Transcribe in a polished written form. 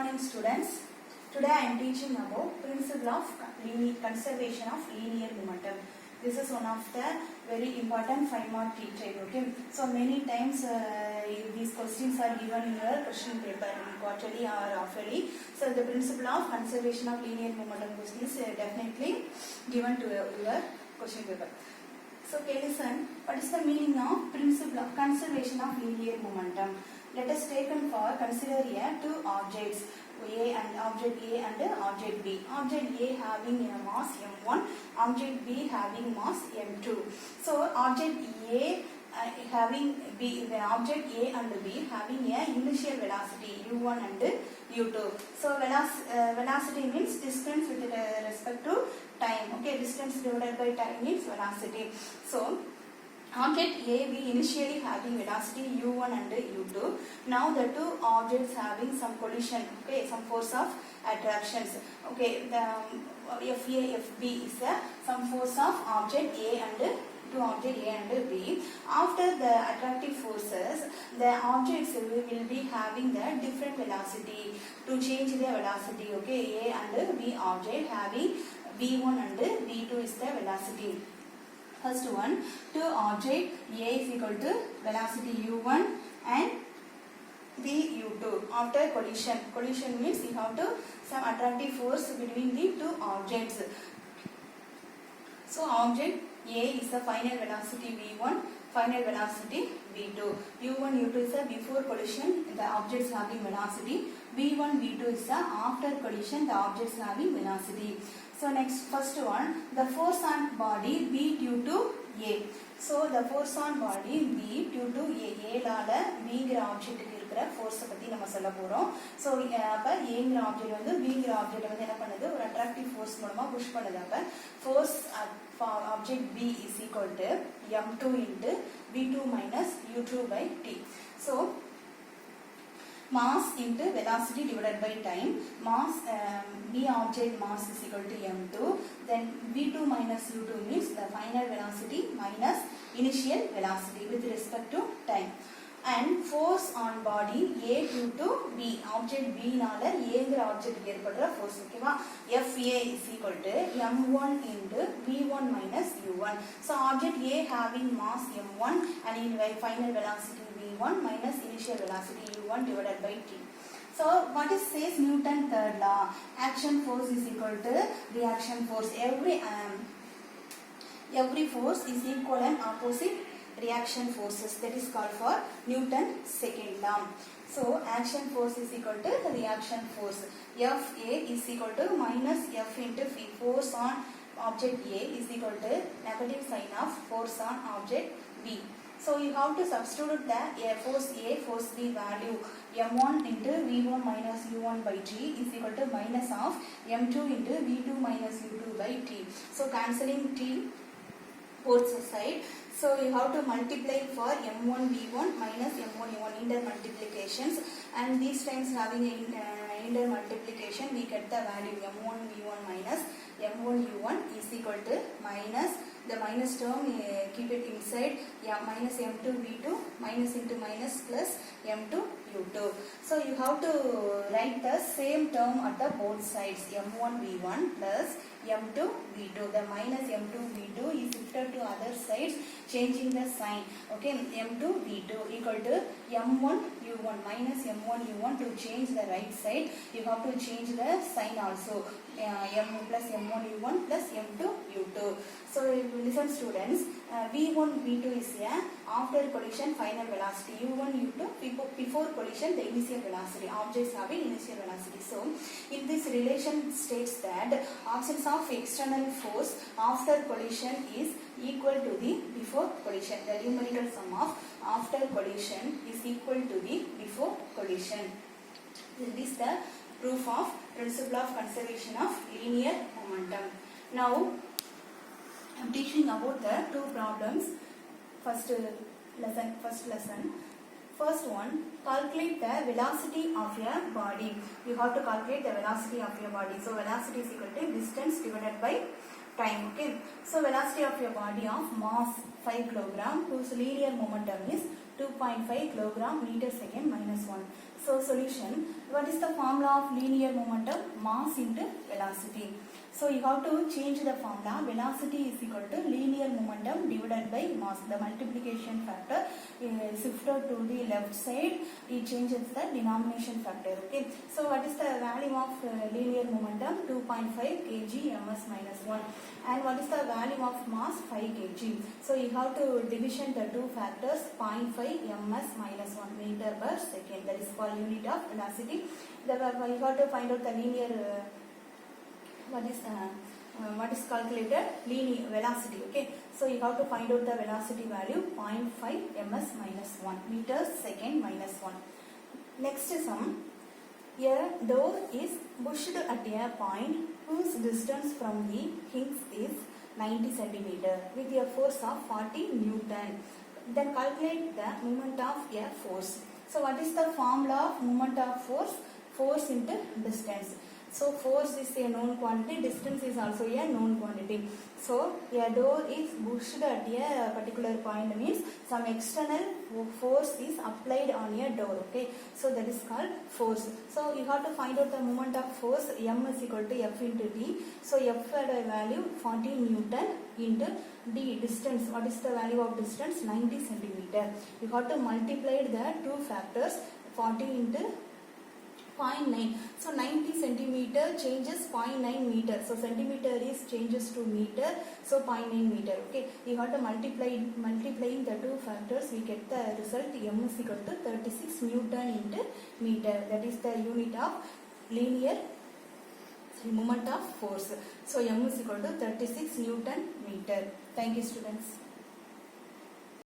morning students. Today I am teaching about principle of conservation of linear momentum. This is one of the very important 5-mark teaching. Okay, so many times these questions are given in your question paper in quarterly or half-yearly. So the principle of conservation of linear momentum question is definitely given to your question paper. So okay, listen, what is the meaning of principle of conservation of linear momentum? Let us take for consider here two objects A and object A and object B. Object A having a mass m1, object B having mass m2. So object A having B, the object A and B having a initial velocity u1 and u2. So velocity means distance with respect to time. Okay, distance divided by time means velocity. So object A, B initially having velocity u1 and u2. Now the two objects having some collision, okay, some force of attractions. Okay, the FA, FB is some force of object A and to object A and B. After the attractive forces, the objects will be having the different velocity. To change the velocity, okay, A and B object having V1 and V2 is the velocity. First one, two object A is equal to velocity u1 and B u2 after collision. Collision means you have to some attractive force between the two objects. So object A is the final velocity v1, final velocity v2. u1, u2 is the before collision, the objects having velocity. v1, v2 is the after collision, the objects having velocity. So next, first one, the force on body B due to A. So the force on body B due to A. A லால Bங்கிற ஆப்ஜெக்ட்டுக்கு இருக்கிற ஃபோர்ஸை பற்றி நம்ம சொல்ல போகிறோம். So அப்போ ஏங்கிற object வந்து Bங்கிற ஆப்ஜெக்ட் வந்து என்ன பண்ணுது, ஒரு அட்ராக்டிவ் ஃபோர்ஸ் மூலமாக புஷ் பண்ணுது. அப்போ force object B is equal to m2 into v2 minus u2 by t. So mass into velocity divided by time. Mass B object mass is equal to m2. Then v2 minus u2 means the final velocity minus initial velocity with respect to time. And force on body A due to B. Object B நால Aங்கிற object ஏற்படுற force. ஓகேவா? FA is equal to m1 into v1 minus u1. So object A having mass m1 and in final velocity v1 minus initial velocity u1 divided by t. So what is says Newton third law? Action force is equal to reaction force. Every force is equal and opposite reaction forces. That is called for Newton second law. So action force is equal to the reaction force. FA is equal to minus F into V. Force on object A is equal to negative sign of force on object B. So you have to substitute the force A, force B value. m1 into v1 minus u1 by t is equal to minus of m2 into v2 minus u2 by t. So cancelling t both side. So you have to multiply for m1 v1 minus m1 u1 inter multiplications, and these times having inter multiplication we get the value m1 v1 minus m1 u1 is equal to minus the minus term keep it inside, minus m2 v2 minus into minus plus m2 u2. So you have to write the same term at the both sides, m1 v1 plus m2 v2. The minus m2 v2 is shifted to other sides, changing the sign. Okay, m2 v2 equal to m1 u1 minus m1 u1. To change the right side you have to change the sign also, m plus m1 u1 plus m2 u2. So listen students, v1 v2 is after collision final velocity, u1 u2 before collision the initial velocity. Objects having initial velocity. So in this relation states that absence of external force after collision is equal to the before collision. The numerical sum of after collision is equal to the before collision. This is the proof of principle of conservation of linear momentum. Now I am teaching about the two problems. First lesson. First one, calculate the velocity of your body. You have to calculate the velocity of your body. So velocity is equal to distance divided by time. Okay. So velocity of your body of mass 5 kg whose linear momentum is 2.5 kilogram meter second minus 1. So solution, what is the formula of linear momentum? Mass into velocity. So you have to change the formula. Velocity is equal to linear momentum divided by mass. The multiplication factor is shifted to the left side. It changes the denomination factor. Okay. So what is the value of linear momentum? 2.5 kg ms minus 1. And what is the value of mass? 5 kg. So you have to division the two factors. 0.5 ms minus 1 meter per second. That is called unit of velocity. You have to find out the linear what is calculated linear velocity. Okay, so you have to find out the velocity value 0.5 ms minus 1 meters second minus 1. Next sum, a door is pushed at a point whose distance from the hinge is 90 centimeter with a force of 40 Newton. Then calculate the moment of a force. So what is the formula of moment of force? Force into distance. So force is a known quantity, distance is also a known quantity. So a door is pushed at a particular point means some external force is applied on a door. Okay, so that is called force. So you have to find out the moment of force. M is equal to F into D. So F had a value 40 Newton into D, distance. What is the value of distance? 90 centimeter. You have to multiply the two factors, 40 into 0.9. So 90 centimeter changes 0.9 meter. So centimeter is changes to meter. So 0.9 meter. Okay. You have to multiplying the two factors. We get the result M is equal to 36 Newton into meter. That is the unit of linear moment of force. So M is equal to 36 Newton meter. Thank you, students.